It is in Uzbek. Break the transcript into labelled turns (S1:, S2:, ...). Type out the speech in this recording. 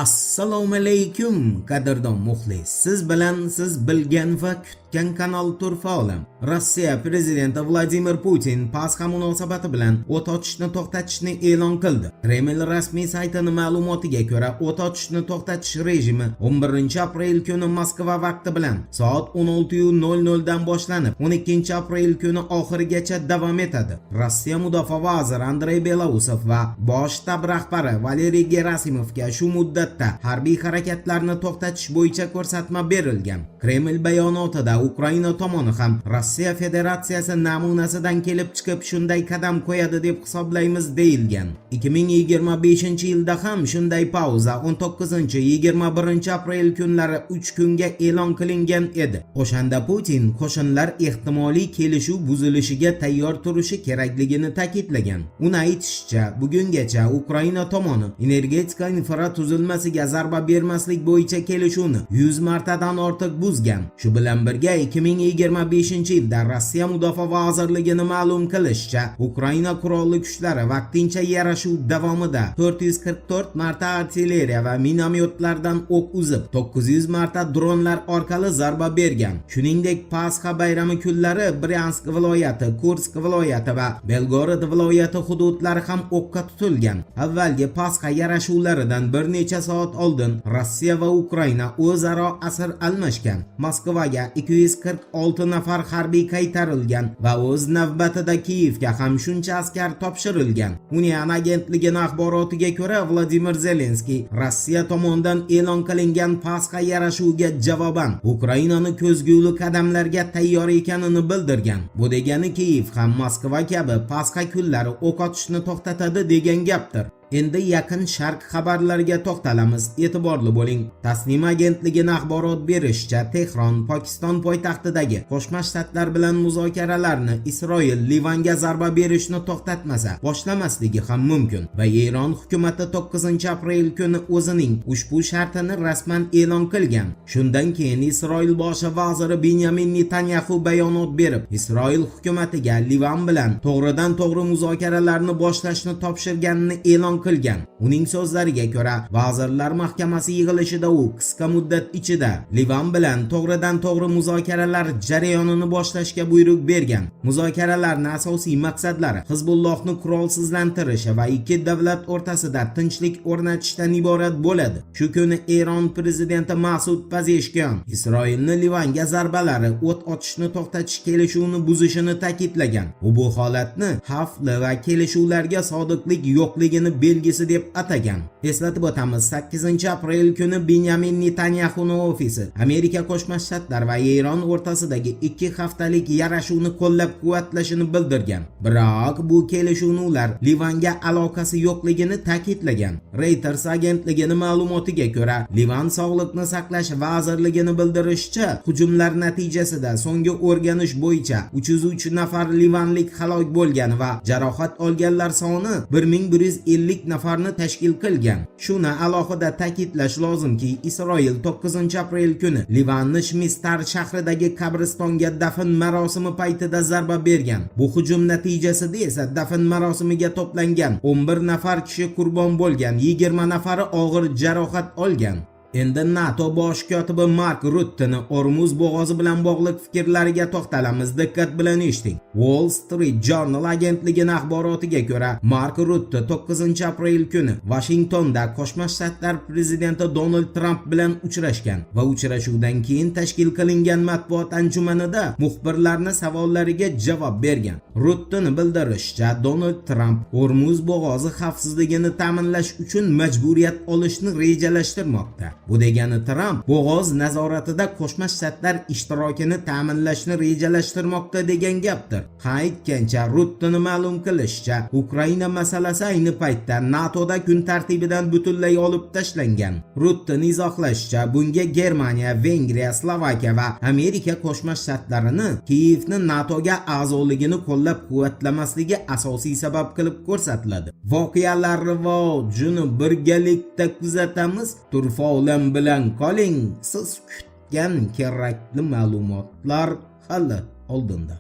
S1: Assalomu alaykum qadrdon muxlis. Siz bilan siz bilgan va kutgan kanal Turfa olam. Rossiya prezidenti Vladimir Putin Pasxa munosabati bilan o't ochishni to'xtatishni e'lon qildi. Kreml rasmiy saytining ma'lumotiga ko'ra, o't ochishni to'xtatish rejimi 11-aprel kuni Moskva vaqti bilan soat 16:00 dan boshlanib, 12-aprel kuni oxirigacha davom etadi. Rossiya mudofaa vaziri Andrey Belousov va bosh shtab rahbari Valeriy Gerasimovga shu muddatda harbiy harakatlarni to'xtatish bo'yicha ko'rsatma berilgan. Kreml bayonotida Ukraina tomoni ham Rossiya Federatsiyasi namunasidan kelib chiqib shunday qadam qo'yadi deb hisoblaymiz deyilgan. 2025-yilda ham shunday pauza 19-21-aprel kunlari 3 kunga e'lon qilingan edi. O'shanda Putin qo'shinlar ehtimoliy kelishuv buzilishiga tayyor turishi kerakligini ta'kidlagan. Uning aytishicha, bugungacha Ukraina tomoni energetika infratuzilmasiga zarba bermaslik bo'yicha kelishuvni 100 martadan ortiq buzgan. Shu bilan birga 2025-yilda Rossiya Mudofaa vazirligining ma'lum qilishicha, Ukraina qurolli kuchlari vaqtincha yarashuv davomida 444 marta artilleriya va minomyotlardan o'q uzib, 900 marta dronlar orqali zarba bergan. Shuningdek, Pasxa bayrami kunlari Bryansk viloyati, Kursk viloyati va Belgorod viloyati hududlari ham o'qqa tutilgan. Avvalgi Pasxa yarashuvlaridan bir necha soat oldin Rossiya va Ukraina o'zaro asir almashgan. Moskvaga 246 nafar harbiy qaytarilgan va o'z navbatida Kiyevga ham shuncha askar topshirilgan. Union agentligining axborotiga ko'ra, Vladimir Zelenskiy Rossiya tomonidan e'lon qilingan Pasxa yarashuviga javoban Ukrainaning ko'zguli qadamlarga tayyor ekanini bildirgan. Bu degani Kiyev ham Moskva kabi Pasxa kunlari o'q otishni to'xtatadi degan gapdir. Endi yaqin sharq xabarlariga to'xtalamiz. E'tiborli bo'ling. Tasnim agentligining axborot berishicha, Tehron Pokiston poytaxtidagi Qo'shma Shtatlar bilan muzokaralarni Isroil Livanga zarba berishni to'xtatmasa, boshlamasligi ham mumkin va Eron hukumati 9-aprel kuni o'zining ushbu shartini rasman e'lon qilgan. Shundan keyin Isroil bosh vaziri Benyamin Netanyahu bayonot berib, Isroil hukumatiga Livan bilan to'g'ridan-to'g'ri muzokaralarni boshlashni topshirganini e'lon qilgan. Uning so'zlariga ko'ra, vazirlar mahkamasi yig'ilishida u qisqa muddat ichida Livan bilan to'g'ridan-to'g'ri muzokaralar jarayonini boshlashga buyruq bergan. Muzokaralarning asosiy maqsadlari Hizbullohni qurolsizlantirish va ikki davlat o'rtasida tinchlik o'rnatishdan iborat bo'ladi. Shu kuni Eron prezidenti Masud Pezeshkian Isroilni Livanga zarbalari o't ochishni to'xtatish kelishuvini buzishini ta'kidlagan. U bu holatni xavfli va kelishuvlarga sodiqlik yo'qligini belgisi deb atagan. Eslatib o'tamiz, 8-aprel kuni Benyamin Netanyahuning ofisi Amerika Qo'shma Shtatlar va Eron o'rtasidagi 2 haftalik yarashuvni qo'llab-quvvatlashini bildirgan. Biroq bu kelishuvni ular Livanga aloqasi yo'qligini ta'kidlagan. Reuters agentligining ma'lumotiga ko'ra, Livan Sog'liqni saqlash vazirligining bildirishicha, hujumlar natijasida so'nggi o'rganish bo'yicha 303 nafar livanlik halok bo'lgan va jarohat olganlar soni 1150 nafarni tashkil qilgan. Shuni alohida ta'kidlash lozimki, Isroil 9-aprel kuni Livanning Shmistar shahridagi qabristonga dafn marosimi paytida zarba bergan. Bu hujum natijasida esa dafn marosimiga to'plangan 11 nafar kishi qurbon bo'lgan, 20 nafari og'ir jarohat olgan. Endi NATO bosh kotibi Mark Ruttening Ormuz bo'g'ozi bilan bog'liq fikrlariga to'xtalamiz. Diqqat bilan eshiting. Wall Street Journal agentligining axborotiga ko'ra, Mark Rutte 9-aprel kuni Washingtonda Qo'shma Shtatlar prezidenti Donald Trump bilan uchrashgan va uchrashuvdan keyin tashkil qilingan matbuot anjumanida muxbirlarning savollariga javob bergan. Ruttening bildirishicha, Donald Trump Ormuz bo'g'ozi xavfsizligini ta'minlash uchun majburiyat olishni rejalashtirmoqda. Bu degani Trump bo'g'oz nazoratida Qo'shma Shtatlar ishtirokini ta'minlashni rejalashtirmoqda degan gapdir. Aytgancha, Ruttening ma'lum qilishicha, Ukraina masalasi ayni paytda NATOda kun tartibidan butunlay olib tashlangan. Ruttening izohlashicha, bunga Germaniya, Vengriya, Slovakiya va Amerika Qo'shma Shtatlarining Kiyevning NATOga a'zoligini qo'llab-quvvatlamasligi asosiy sabab qilib ko'rsatiladi. Voqealar rivojini birgalikda kuzatamiz. Turfa bilan qoling. Siz kutgan kerakli ma'lumotlar hali oldinda.